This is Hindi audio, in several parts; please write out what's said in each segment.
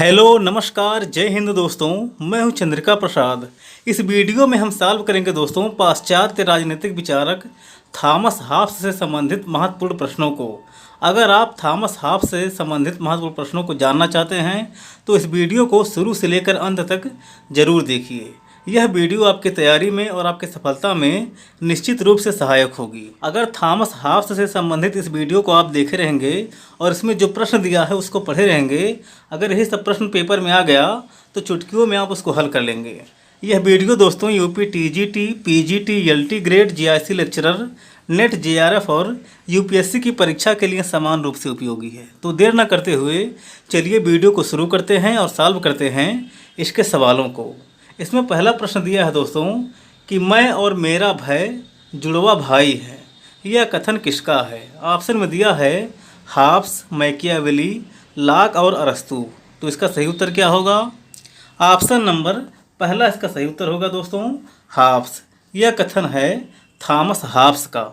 हेलो नमस्कार जय हिंद दोस्तों। मैं हूं चंद्रिका प्रसाद। इस वीडियो में हम सॉल्व करेंगे दोस्तों पाश्चात्य राजनीतिक विचारक थॉमस हॉब्स से संबंधित महत्वपूर्ण प्रश्नों को। अगर आप थॉमस हॉब्स से संबंधित महत्वपूर्ण प्रश्नों को जानना चाहते हैं तो इस वीडियो को शुरू से लेकर अंत तक जरूर देखिए। यह वीडियो आपकी तैयारी में और आपकी सफलता में निश्चित रूप से सहायक होगी। अगर थॉमस हॉब्स से संबंधित इस वीडियो को आप देखे रहेंगे और इसमें जो प्रश्न दिया है उसको पढ़े रहेंगे, अगर यही सब प्रश्न पेपर में आ गया तो चुटकियों में आप उसको हल कर लेंगे। यह वीडियो दोस्तों UP TGT, PGT, LT grade, GIC lecturer, net JRF और यूपीएससी की परीक्षा के लिए समान रूप से उपयोगी है। तो देर न करते हुए चलिए वीडियो को शुरू करते हैं और सॉल्व करते हैं इसके सवालों को। इसमें पहला प्रश्न दिया है दोस्तों कि मैं और मेरा भय जुड़वा भाई है। यह कथन किसका है? ऑप्शन में दिया है हॉब्स, मैकियावेली, लॉक और अरस्तू। तो इसका सही उत्तर क्या होगा? ऑप्शन नंबर पहला इसका सही उत्तर होगा दोस्तों हॉब्स। यह कथन है थॉमस हॉब्स का।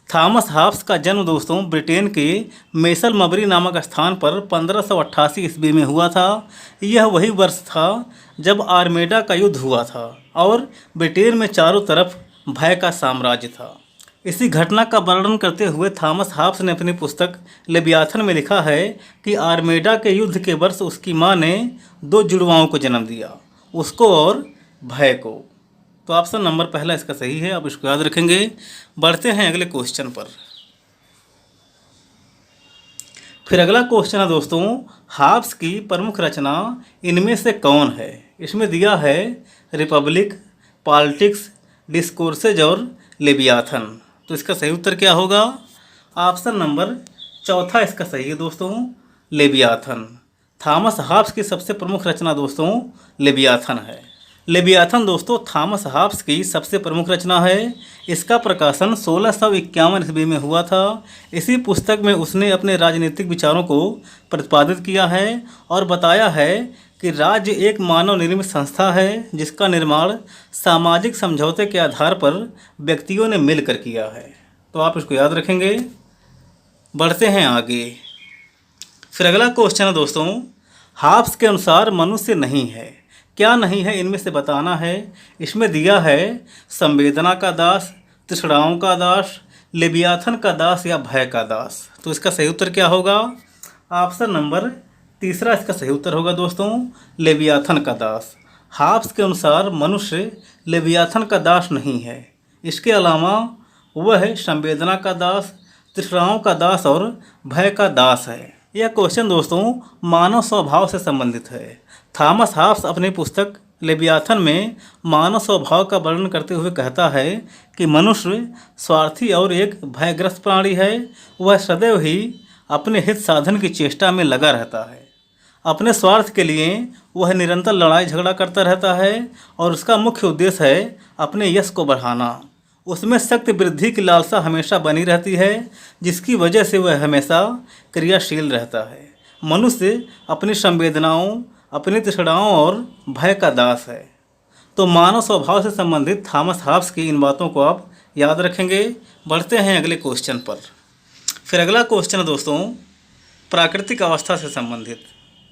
थॉमस हॉब्स का जन्म दोस्तों ब्रिटेन के मेसलमबरी नामक स्थान पर 1588 ईस्वी में हुआ था। यह वही वर्ष था जब आर्मेडा का युद्ध हुआ था और ब्रिटेन में चारों तरफ भय का साम्राज्य था। इसी घटना का वर्णन करते हुए थॉमस हॉब्स ने अपनी पुस्तक लेवियाथन में लिखा है कि आर्मेडा के युद्ध के वर्ष उसकी मां ने दो जुड़वाओं को जन्म दिया, उसको और भय को। तो ऑप्शन नंबर पहला इसका सही है, आप इसको याद रखेंगे। बढ़ते हैं अगले क्वेश्चन पर। फिर अगला क्वेश्चन है दोस्तों हॉब्स की प्रमुख रचना इनमें से कौन है? इसमें दिया है रिपब्लिक, पॉलिटिक्स, डिस्कोर्सेज और लेवियाथन। तो इसका सही उत्तर क्या होगा? ऑप्शन नंबर चौथा इसका सही है दोस्तों लेवियाथन। थॉमस हॉब्स की सबसे प्रमुख रचना दोस्तों लेवियाथन है। लेवियाथन दोस्तों थॉमस हॉब्स की सबसे प्रमुख रचना है। इसका प्रकाशन 1651 ईस्वी में हुआ था। इसी पुस्तक में उसने अपने राजनीतिक विचारों को प्रतिपादित किया है और बताया है कि राज्य एक मानव निर्मित संस्था है जिसका निर्माण सामाजिक समझौते के आधार पर व्यक्तियों ने मिलकर किया है। तो आप इसको याद रखेंगे। बढ़ते हैं आगे। फिर अगला क्वेश्चन है दोस्तों हॉब्स के अनुसार मनुष्य नहीं है। क्या नहीं है इनमें से बताना है। इसमें दिया है संवेदना का दास, तृष्णाओं का दास, लेवियाथन का दास या भय का दास। तो इसका सही उत्तर क्या होगा? ऑप्शन नंबर तीसरा इसका सही उत्तर होगा दोस्तों लेवियाथन का दास। हॉब्स के अनुसार मनुष्य लेवियाथन का दास नहीं है। इसके अलावा वह संवेदना का दास, तृष्णाओं का दास और भय का दास है। यह क्वेश्चन दोस्तों मानव स्वभाव से संबंधित है। थॉमस हॉब्स अपनी पुस्तक लेवियाथन में मानव स्वभाव का वर्णन करते हुए कहता है कि मनुष्य स्वार्थी और एक भयग्रस्त प्राणी है। वह सदैव ही अपने हित साधन की चेष्टा में लगा रहता है। अपने स्वार्थ के लिए वह निरंतर लड़ाई झगड़ा करता रहता है और उसका मुख्य उद्देश्य है अपने यश को बढ़ाना। उसमें शक्ति वृद्धि की लालसा हमेशा बनी रहती है जिसकी वजह से वह हमेशा क्रियाशील रहता है। मनुष्य अपनी संवेदनाओं, अपनी तृष्णाओं और भय का दास है। तो मानव स्वभाव से संबंधित थॉमस हॉब्स की इन बातों को आप याद रखेंगे। बढ़ते हैं अगले क्वेश्चन पर। फिर अगला क्वेश्चन है दोस्तों प्राकृतिक अवस्था से संबंधित।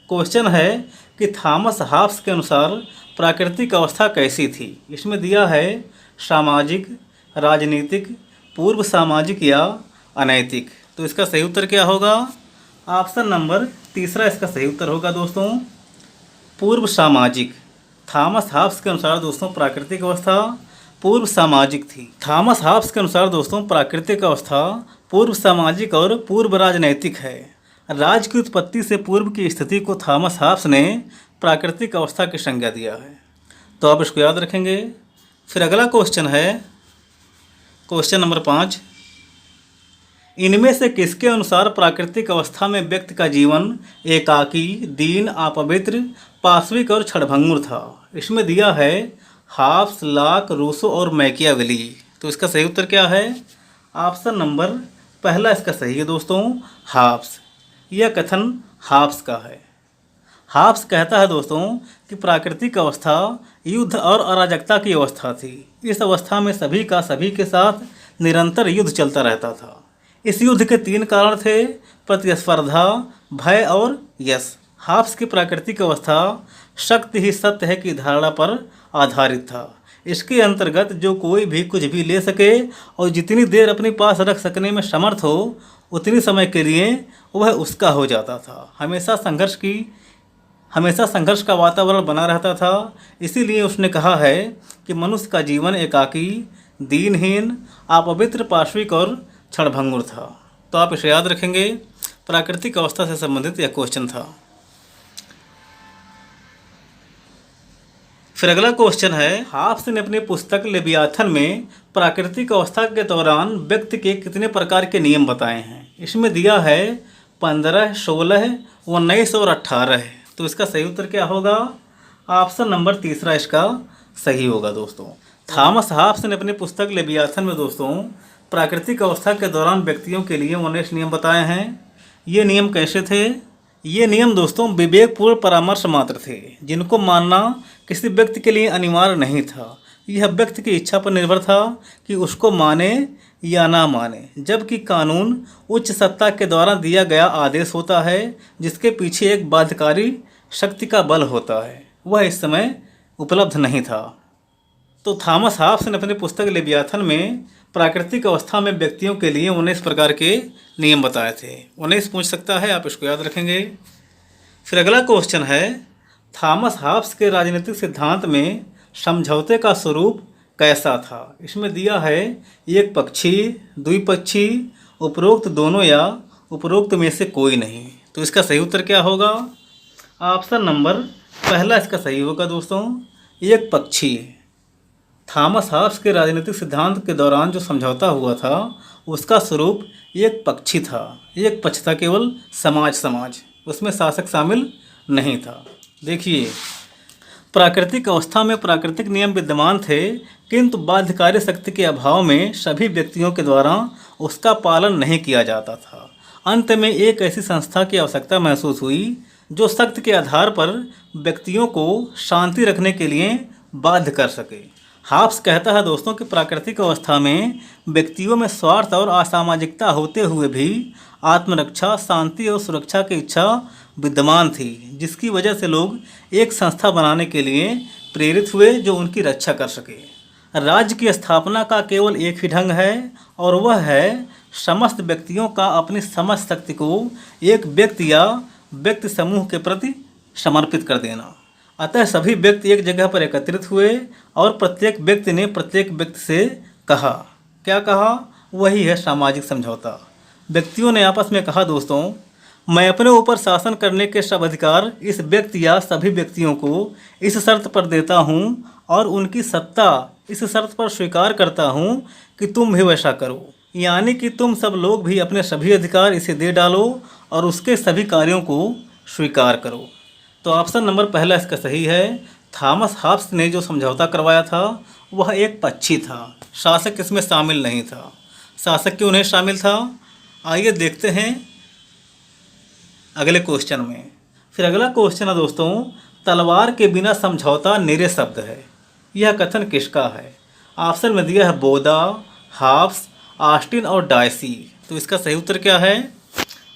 क्वेश्चन है कि थॉमस हॉब्स के अनुसार प्राकृतिक अवस्था कैसी थी? इसमें दिया है सामाजिक, राजनीतिक, पूर्व सामाजिक या अनैतिक। तो इसका सही उत्तर क्या होगा? ऑप्शन नंबर तीसरा इसका सही उत्तर होगा दोस्तों पूर्व सामाजिक। थॉमस हॉब्स के अनुसार दोस्तों प्राकृतिक अवस्था पूर्व सामाजिक थी। थॉमस हॉब्स के अनुसार दोस्तों प्राकृतिक अवस्था पूर्व सामाजिक और पूर्व राजनैतिक है। राज्य की उत्पत्ति से पूर्व की स्थिति को थॉमस हॉब्स ने प्राकृतिक अवस्था की संज्ञा दिया है। तो आप इसको याद रखेंगे। फिर अगला क्वेश्चन है क्वेश्चन नंबर 5। इनमें से किसके अनुसार प्राकृतिक अवस्था में व्यक्ति का जीवन एकाकी, दीन, अपवित्र, पाशविक और क्षणभंगुर था? इसमें दिया है हॉब्स, लॉक, रूसो और मैकियावेली। तो इसका सही उत्तर क्या है? ऑप्शन नंबर पहला इसका सही है दोस्तों हॉब्स। यह कथन हॉब्स का है। हॉब्स कहता है दोस्तों कि प्राकृतिक अवस्था युद्ध और अराजकता की अवस्था थी। इस अवस्था में सभी का सभी के साथ निरंतर युद्ध चलता रहता था। इस युद्ध के 3 कारण थे: प्रतिस्पर्धा, भय और यश। हाब्स की प्राकृतिक अवस्था शक्ति ही सत्य है की धारणा पर आधारित था। इसके अंतर्गत जो कोई भी कुछ भी ले सके और जितनी देर अपने पास रख सकने में समर्थ हो उतनी समय के लिए वह उसका हो जाता था। हमेशा संघर्ष का वातावरण बना रहता था। इसीलिए उसने कहा है कि मनुष्य का जीवन एकाकी, दीनहीन, अपवित्र, पाशविक और क्षणभंगुर था। तो आप इसे याद रखेंगे। प्राकृतिक अवस्था से संबंधित यह क्वेश्चन था। फिर अगला क्वेश्चन है, हाब्स ने अपनी पुस्तक लेवियाथन में प्राकृतिक अवस्था के दौरान व्यक्ति के कितने प्रकार के नियम बताए हैं। इसमें दिया है 15, 16, 19 और 18। तो इसका सही उत्तर क्या होगा? ऑप्शन नंबर तीसरा इसका सही होगा दोस्तों। थॉमस हाब्स ने अपनी पुस्तक लेवियाथन में दोस्तों प्राकृतिक अवस्था के दौरान व्यक्तियों के लिए 19 नियम बताए हैं। ये नियम कैसे थे? ये नियम दोस्तों विवेकपूर्ण परामर्श मात्र थे, जिनको मानना किसी व्यक्ति के लिए अनिवार्य नहीं था। यह व्यक्ति की इच्छा पर निर्भर था कि उसको माने या ना माने, जबकि कानून उच्च सत्ता के द्वारा दिया गया आदेश होता है जिसके पीछे एक बाध्यकारी शक्ति का बल होता है। वह इस समय उपलब्ध नहीं था। तो थॉमस हाब्स ने अपनी पुस्तक लेवियाथन में प्राकृतिक अवस्था में व्यक्तियों के लिए 19 प्रकार के नियम बताए थे। 19 पूछ सकता है, आप इसको याद रखेंगे। फिर अगला क्वेश्चन है, थॉमस हाब्स के राजनीतिक सिद्धांत में समझौते का स्वरूप कैसा था। इसमें दिया है एक पक्षी, द्विपक्षी, उपरोक्त दोनों या उपरोक्त में से कोई नहीं। तो इसका सही उत्तर क्या होगा? ऑप्शन नंबर पहला इसका सही होगा दोस्तों, एक पक्षी। थॉमस हाब्स के राजनीतिक सिद्धांत के दौरान जो समझौता हुआ था उसका स्वरूप एक पक्षी था। एक पक्ष था केवल समाज, उसमें शासक शामिल नहीं था। देखिए, प्राकृतिक अवस्था में प्राकृतिक नियम विद्यमान थे, किंतु बाध्यकारी शक्ति के अभाव में सभी व्यक्तियों के द्वारा उसका पालन नहीं किया जाता था। अंत में एक ऐसी संस्था की आवश्यकता महसूस हुई जो सख्त के आधार पर व्यक्तियों को शांति रखने के लिए बाध्य कर सके। हाब्स कहता है दोस्तों कि प्राकृतिक अवस्था में व्यक्तियों में स्वार्थ और असामाजिकता होते हुए भी आत्मरक्षा, शांति और सुरक्षा की इच्छा विद्यमान थी, जिसकी वजह से लोग एक संस्था बनाने के लिए प्रेरित हुए जो उनकी रक्षा कर सके। राज्य की स्थापना का केवल एक ही ढंग है और वह है समस्त व्यक्तियों का अपनी समझ शक्ति को एक व्यक्ति या व्यक्ति समूह के प्रति समर्पित कर देना। अतः सभी व्यक्ति एक जगह पर एकत्रित हुए और प्रत्येक व्यक्ति ने प्रत्येक व्यक्ति से कहा। क्या कहा? वही है सामाजिक समझौता। व्यक्तियों ने आपस में कहा, दोस्तों मैं अपने ऊपर शासन करने के सब अधिकार इस व्यक्ति या सभी व्यक्तियों को इस शर्त पर देता हूँ और उनकी सत्ता इस शर्त पर स्वीकार करता हूँ कि तुम भी वैसा करो, यानी कि तुम सब लोग भी अपने सभी अधिकार इसे दे डालो और उसके सभी कार्यों को स्वीकार करो। तो ऑप्शन नंबर पहला इसका सही है। थॉमस हाब्स ने जो समझौता करवाया था वह एक पक्षी था, शासक इसमें शामिल नहीं था। शासक क्यों नहीं शामिल था, आइए देखते हैं अगले क्वेश्चन में। फिर अगला क्वेश्चन है दोस्तों, तलवार के बिना समझौता निरे शब्द है। यह कथन किसका है? ऑप्शन में दिया है बोदा, हाब्स, ऑस्टिन और डायसी। तो इसका सही उत्तर क्या है?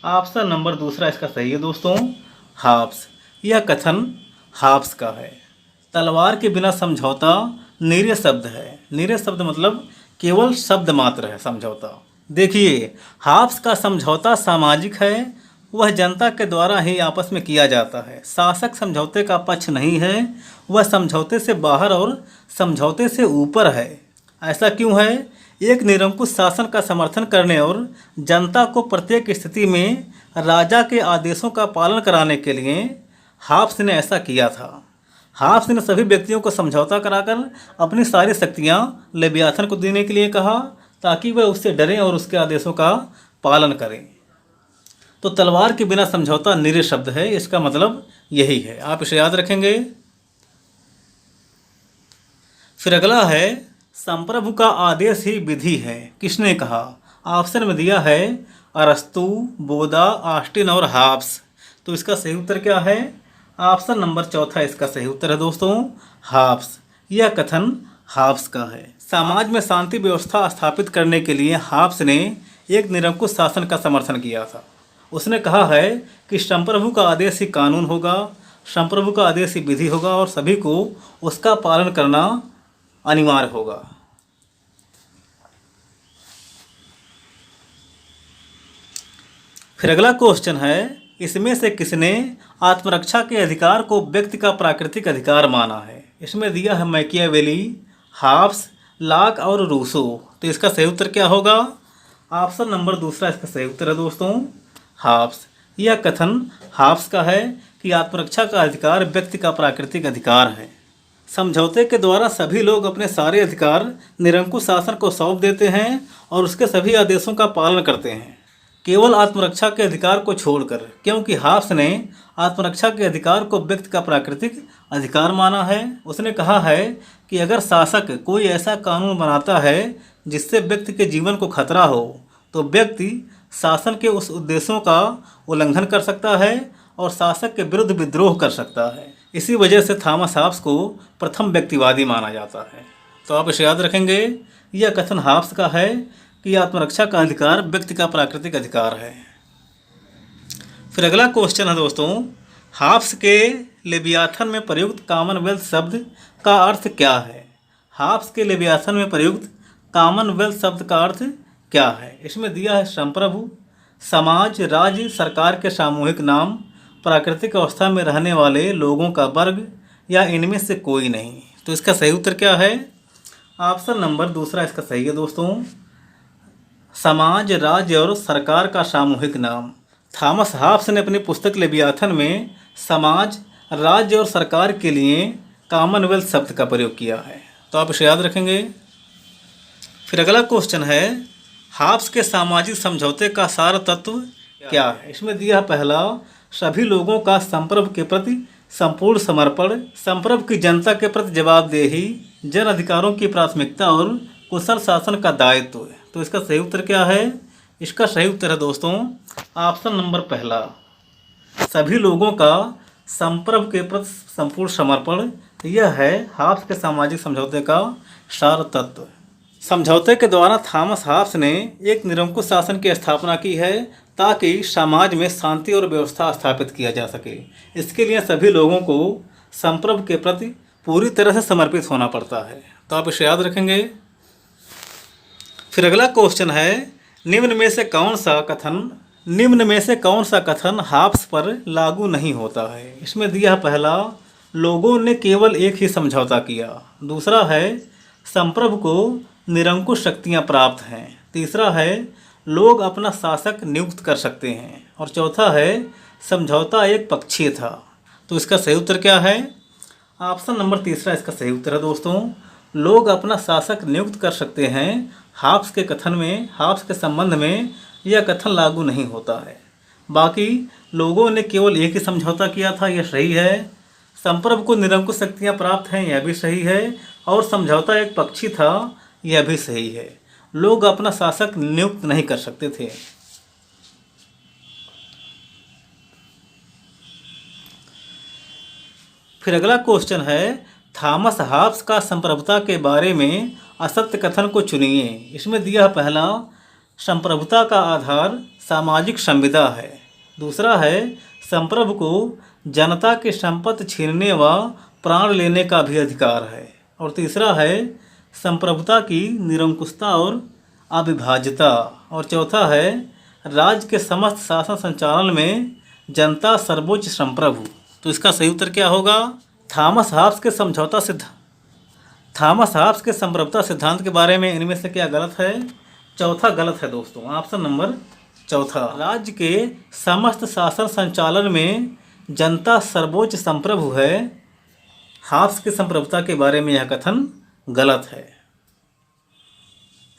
ऑप्शन नंबर दूसरा इसका सही है दोस्तों, हाब्स। यह कथन हाब्स का है। तलवार के बिना समझौता निरे शब्द है। निरे शब्द मतलब केवल शब्द मात्र है समझौता। देखिए, हाब्स का समझौता सामाजिक है, वह जनता के द्वारा ही आपस में किया जाता है। शासक समझौते का पक्ष नहीं है, वह समझौते से बाहर और समझौते से ऊपर है। ऐसा क्यों है? एक निरंकुश शासन का समर्थन करने और जनता को प्रत्येक स्थिति में राजा के आदेशों का पालन कराने के लिए हाब्स ने ऐसा किया था। हाब्स ने सभी व्यक्तियों को समझौता कराकर अपनी सारी शक्तियाँ लेवियाथन को देने के लिए कहा ताकि वह उससे डरें और उसके आदेशों का पालन करें। तो तलवार के बिना समझौता निरे शब्द है, इसका मतलब यही है, आप इसे याद रखेंगे। फिर अगला है, संप्रभु का आदेश ही विधि है, किसने कहा? ऑप्शन में दिया है अरस्तु, बोदा, ऑस्टिन और हाब्स। तो इसका सही उत्तर क्या है? ऑप्शन नंबर चौथा इसका सही उत्तर है दोस्तों, हाब्स। यह कथन हाब्स का है। समाज में शांति व्यवस्था स्थापित करने के लिए हाब्स ने एक निरंकुश शासन का समर्थन किया था। उसने कहा है कि संप्रभु का आदेश ही कानून होगा, संप्रभु का आदेश ही विधि होगा और सभी को उसका पालन करना अनिवार्य होगा। फिर अगला क्वेश्चन है, इसमें से किसने आत्मरक्षा के अधिकार को व्यक्ति का प्राकृतिक अधिकार माना है? इसमें दिया है मैकियावेली, हाब्स, लॉक और रूसो। तो इसका सही उत्तर क्या होगा? ऑप्शन नंबर दूसरा इसका सही उत्तर है दोस्तों, हाब्स। यह कथन हाब्स का है कि आत्मरक्षा का अधिकार व्यक्ति का प्राकृतिक अधिकार है। समझौते के द्वारा सभी लोग अपने सारे अधिकार निरंकुश शासन को सौंप देते हैं और उसके सभी आदेशों का पालन करते हैं, केवल आत्मरक्षा के अधिकार को छोड़कर, क्योंकि हाब्स ने आत्मरक्षा के अधिकार को व्यक्ति का प्राकृतिक अधिकार माना है। उसने कहा है कि अगर शासक कोई ऐसा कानून बनाता है जिससे व्यक्ति के जीवन को खतरा हो, तो व्यक्ति शासन के उस उद्देश्यों का उल्लंघन कर सकता है और शासक के विरुद्ध विद्रोह कर सकता है। इसी वजह से थॉमस हाब्स को प्रथम व्यक्तिवादी माना जाता है। तो आप इसे याद रखेंगे, यह कथन हाब्स का है कि आत्मरक्षा का अधिकार व्यक्ति का प्राकृतिक अधिकार है। फिर अगला क्वेश्चन है दोस्तों, हाब्स के लेवियाथन में प्रयुक्त कॉमनवेल्थ शब्द का अर्थ क्या है? हाब्स के लेवियाथन में प्रयुक्त कॉमनवेल्थ शब्द का अर्थ क्या है? इसमें दिया है संप्रभु, समाज, राज्य, सरकार के सामूहिक नाम, प्राकृतिक अवस्था में रहने वाले लोगों का वर्ग या इनमें से कोई नहीं। तो इसका सही उत्तर क्या है? ऑप्शन नंबर दूसरा इसका सही है दोस्तों, समाज, राज्य और सरकार का सामूहिक नाम। थॉमस हाब्स ने अपनी पुस्तक लेवियाथन में समाज, राज्य और सरकार के लिए कॉमनवेल्थ शब्द का प्रयोग किया है। तो आप इसे याद रखेंगे। फिर अगला क्वेश्चन है, हाब्स के सामाजिक समझौते का सार तत्व क्या है? इसमें दिया पहला, सभी लोगों का संप्रभु के प्रति संपूर्ण समर्पण, संप्रभु की जनता के प्रति जवाबदेही, जन अधिकारों की प्राथमिकता और कुशल शासन का दायित्व। तो इसका सही उत्तर क्या है? इसका सही उत्तर है दोस्तों ऑप्शन नंबर पहला, सभी लोगों का संप्रभु के प्रति संपूर्ण समर्पण। यह है हाब्स के सामाजिक समझौते का सार तत्व। समझौते के द्वारा थॉमस हाब्स ने एक निरंकुश शासन की स्थापना की है ताकि समाज में शांति और व्यवस्था स्थापित किया जा सके। इसके लिए सभी लोगों को संप्रभु के प्रति पूरी तरह से समर्पित होना पड़ता है। तो आप इसे याद रखेंगे। फिर अगला क्वेश्चन है, निम्न में से कौन सा कथन हाब्स पर लागू नहीं होता है? इसमें दिया पहला, लोगों ने केवल एक ही समझौता किया। दूसरा है, संप्रभु को निरंकुश शक्तियाँ प्राप्त हैं। तीसरा है, लोग अपना शासक नियुक्त कर सकते हैं। और चौथा है, समझौता एक पक्षीय था। तो इसका सही उत्तर क्या है? ऑप्शन नंबर तीसरा इसका सही उत्तर है दोस्तों, लोग अपना शासक नियुक्त कर सकते हैं। हाब्स के कथन में, हाब्स के संबंध में यह कथन लागू नहीं होता है। बाकी लोगों ने केवल एक ही समझौता किया था, यह सही है। संप्रभु को निरंकुश शक्तियाँ प्राप्त हैं, यह भी सही है। और समझौता एक पक्षी था, यह भी सही है। लोग अपना शासक नियुक्त नहीं कर सकते थे। फिर अगला क्वेश्चन है, थॉमस हाब्स का संप्रभुता के बारे में असत्य कथन को चुनिए। इसमें दिया पहला, संप्रभुता का आधार सामाजिक संविदा है। दूसरा है, संप्रभु को जनता की संपत्ति छीनने व प्राण लेने का भी अधिकार है। और तीसरा है, संप्रभुता की निरंकुशता और अविभाज्यता। और चौथा है, राज्य के समस्त शासन संचालन में जनता सर्वोच्च संप्रभु। तो इसका सही उत्तर क्या होगा? थॉमस हाब्स के संप्रभुता सिद्धांत के बारे में इनमें से क्या गलत है? चौथा गलत है दोस्तों, ऑप्शन नंबर चौथा। राज्य के समस्त शासन संचालन में जनता सर्वोच्च संप्रभु है। हाब्स के संप्रभुता के बारे में यह कथन गलत है।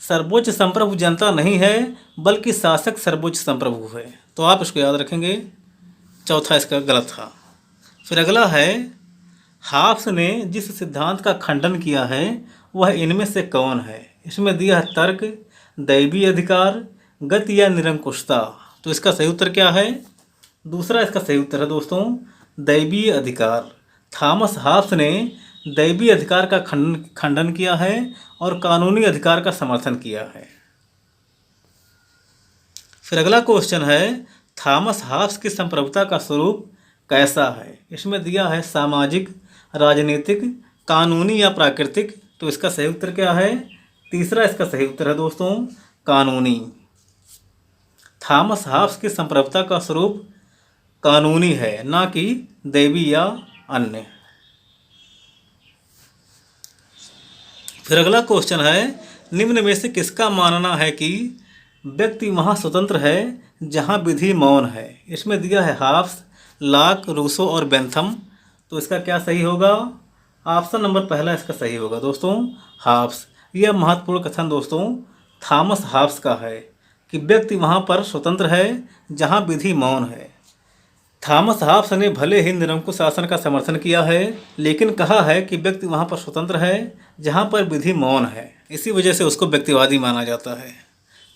सर्वोच्च संप्रभु जनता नहीं है, बल्कि शासक सर्वोच्च संप्रभु है। तो आप इसको याद रखेंगे, चौथा इसका गलत था। फिर अगला है, हाब्स ने जिस सिद्धांत का खंडन किया है वह इनमें से कौन है? इसमें दिया है तर्क, दैवीय अधिकार, गति या निरंकुशता। तो इसका सही उत्तर क्या है? दूसरा इसका सही उत्तर है दोस्तों, दैवीय अधिकार। थॉमस हाब्स ने दैवीय अधिकार का खंडन किया है और कानूनी अधिकार का समर्थन किया है। फिर अगला क्वेश्चन है, थॉमस हॉब्स की संप्रभुता का स्वरूप कैसा है? इसमें दिया है सामाजिक, राजनीतिक, कानूनी या प्राकृतिक। तो इसका सही उत्तर क्या है? तीसरा इसका सही उत्तर है दोस्तों, कानूनी। थॉमस हॉब्स की संप्रभुता का स्वरूप कानूनी है, ना कि दैवी या अन्य। फिर अगला क्वेश्चन है, निम्न में से किसका मानना है कि व्यक्ति वहाँ स्वतंत्र है जहाँ विधि मौन है? इसमें दिया है हॉब्स, लॉक, रूसो और बेंथम। तो इसका क्या सही होगा? ऑप्शन नंबर पहला इसका सही होगा दोस्तों, हॉब्स। यह महत्वपूर्ण कथन दोस्तों थॉमस हॉब्स का है कि व्यक्ति वहाँ पर स्वतंत्र है जहाँ विधि मौन है। थॉमस हॉब्स ने भले ही निरंकुश शासन का समर्थन किया है, लेकिन कहा है कि व्यक्ति वहाँ पर स्वतंत्र है जहाँ पर विधि मौन है। इसी वजह से उसको व्यक्तिवादी माना जाता है।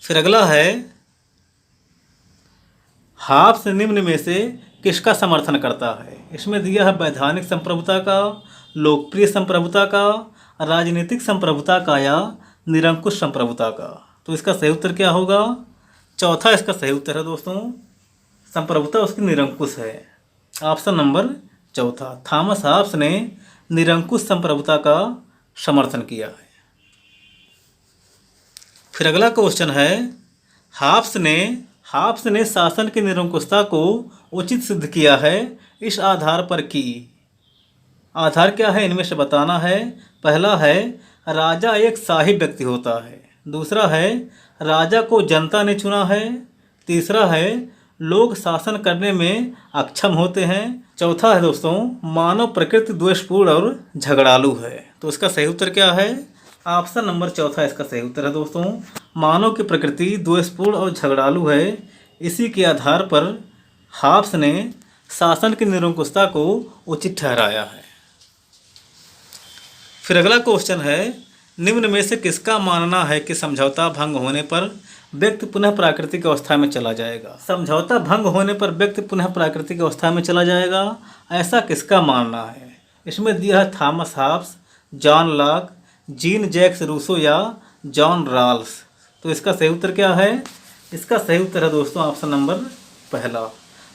फिर अगला है, हॉब्स निम्न में से किसका समर्थन करता है? इसमें दिया है वैधानिक संप्रभुता का, लोकप्रिय संप्रभुता का, राजनीतिक संप्रभुता का या निरंकुश संप्रभुता का। तो इसका सही उत्तर क्या होगा? चौथा इसका सही उत्तर है दोस्तों, संप्रभुता उसकी निरंकुश है। ऑप्शन नंबर चौथा, थॉमस हॉब्स ने निरंकुश संप्रभुता का समर्थन किया है। फिर अगला क्वेश्चन है, हॉब्स ने शासन की निरंकुशता को उचित सिद्ध किया है इस आधार पर कि, आधार क्या है इनमें से बताना है। पहला है, राजा एक शाही व्यक्ति होता है। दूसरा है, राजा को जनता ने चुना है। तीसरा है, लोग शासन करने में अक्षम होते हैं। चौथा है दोस्तों, मानव प्रकृति द्वेषपूर्ण और झगड़ालू है। तो इसका सही उत्तर क्या है? ऑप्शन नंबर चौथा इसका सही उत्तर है दोस्तों, मानव की प्रकृति द्वेषपूर्ण और झगड़ालू है। इसी के आधार पर हॉब्स ने शासन की निरंकुशता को उचित ठहराया है। फिर अगला क्वेश्चन है, निम्न में से किसका मानना है कि समझौता भंग होने पर व्यक्ति पुनः प्राकृतिक अवस्था में चला जाएगा? समझौता भंग होने पर व्यक्ति पुनः प्राकृतिक अवस्था में चला जाएगा, ऐसा किसका मानना है? इसमें दिया है Thomas Hobbes, John Locke, Jean Jacques Rousseau या जॉन रॉल्स। तो इसका सही उत्तर क्या है? इसका सही उत्तर है दोस्तों ऑप्शन नंबर पहला,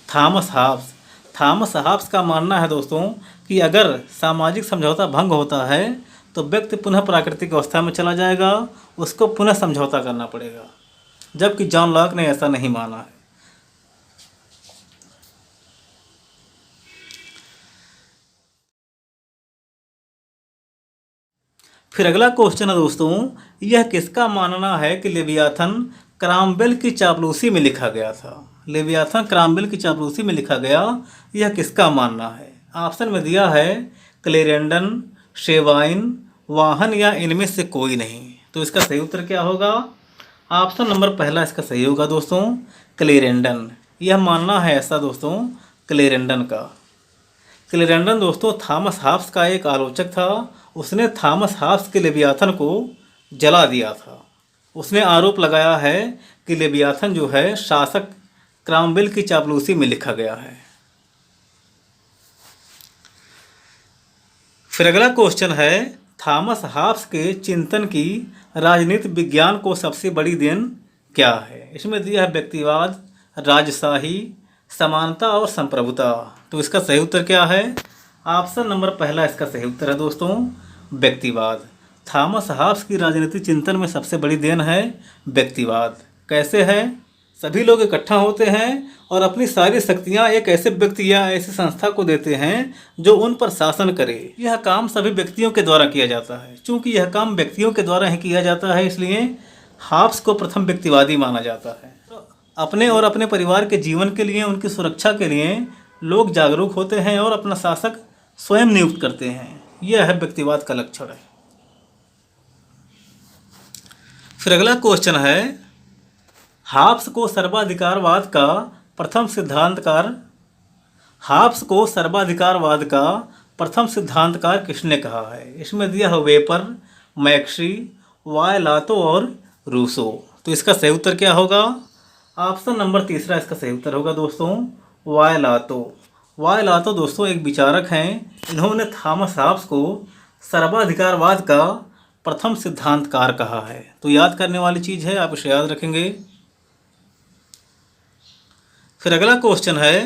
थॉमस हॉब्स। थॉमस हॉब्स का मानना है दोस्तों कि अगर सामाजिक समझौता भंग होता है तो व्यक्ति पुनः प्राकृतिक अवस्था में चला जाएगा, उसको पुनः समझौता करना पड़ेगा, जबकि जॉन लॉक ने ऐसा नहीं माना है। फिर अगला क्वेश्चन है दोस्तों, यह किसका मानना है कि लेवियाथन क्रामवेल की चापलूसी में लिखा गया था? लेवियाथन क्रामवेल की चापलूसी में लिखा गया, यह किसका मानना है? ऑप्शन में दिया है क्लेरेंडन, शेवाइन, वाहन या इनमें से कोई नहीं। तो इसका सही उत्तर क्या होगा? ऑप्शन नंबर पहला इसका सही होगा दोस्तों, क्लेरेंडन। यह मानना है ऐसा दोस्तों क्लेरेंडन का। क्लेरेंडन दोस्तों थॉमस हॉब्स का एक आलोचक था। उसने थॉमस हॉब्स के लेवियाथन को जला दिया था। उसने आरोप लगाया है कि लेवियाथन जो है शासक क्रामवेल की चापलूसी में लिखा गया है। फिर अगला क्वेश्चन है, थॉमस हॉब्स के चिंतन की राजनीति विज्ञान को सबसे बड़ी देन क्या है? इसमें दिया है व्यक्तिवाद, राजशाही, समानता और संप्रभुता। तो इसका सही उत्तर क्या है? ऑप्शन नंबर पहला इसका सही उत्तर है दोस्तों, व्यक्तिवाद। थॉमस हॉब्स की राजनीति चिंतन में सबसे बड़ी देन है व्यक्तिवाद। कैसे है? सभी लोग इकट्ठा होते हैं और अपनी सारी शक्तियां एक ऐसे व्यक्ति या ऐसी संस्था को देते हैं जो उन पर शासन करे। यह काम सभी व्यक्तियों के द्वारा किया जाता है। चूंकि यह काम व्यक्तियों के द्वारा ही किया जाता है, इसलिए हॉब्स को प्रथम व्यक्तिवादी माना जाता है। अपने और अपने परिवार के जीवन के लिए, उनकी सुरक्षा के लिए लोग जागरूक होते हैं और अपना शासक स्वयं नियुक्त करते हैं। यह है व्यक्तिवाद का लक्षण है। फिर अगला क्वेश्चन है, हॉब्स को सर्वाधिकारवाद का प्रथम सिद्धांतकार किसने कहा है? इसमें दिया है वेपर, मैक्सी, वायलातो और रूसो। तो इसका सही उत्तर क्या होगा? ऑप्शन नंबर तीसरा इसका सही उत्तर होगा दोस्तों, वायलातो। वायलातो दोस्तों एक विचारक हैं। इन्होंने थॉमस हॉब्स को सर्वाधिकारवाद का प्रथम सिद्धांतकार कहा है। तो याद करने वाली चीज़ है, आप इसे याद रखेंगे। फिर अगला क्वेश्चन है,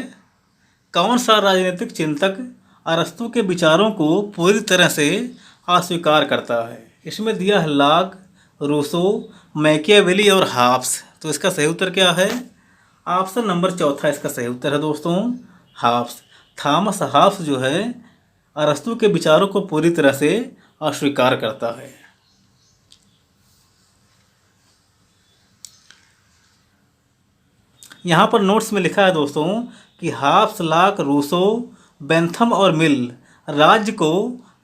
कौन सा राजनीतिक चिंतक अरस्तू के विचारों को पूरी तरह से अस्वीकार करता है? इसमें दिया है लॉक, रूसो, मैकियावेली और हाब्स। तो इसका सही उत्तर क्या है? ऑप्शन नंबर चौथा इसका सही उत्तर है दोस्तों, हाब्स। थॉमस हाब्स जो है अरस्तू के विचारों को पूरी तरह से अस्वीकार करता है। यहाँ पर नोट्स में लिखा है दोस्तों कि हाब्स, लॉक, रूसो, बेंथम और मिल राज्य को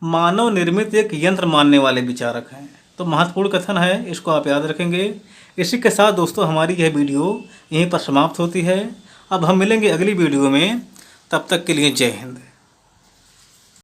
मानव निर्मित एक यंत्र मानने वाले विचारक हैं। तो महत्वपूर्ण कथन है, इसको आप याद रखेंगे। इसी के साथ दोस्तों हमारी यह वीडियो यहीं पर समाप्त होती है। अब हम मिलेंगे अगली वीडियो में, तब तक के लिए जय हिंद।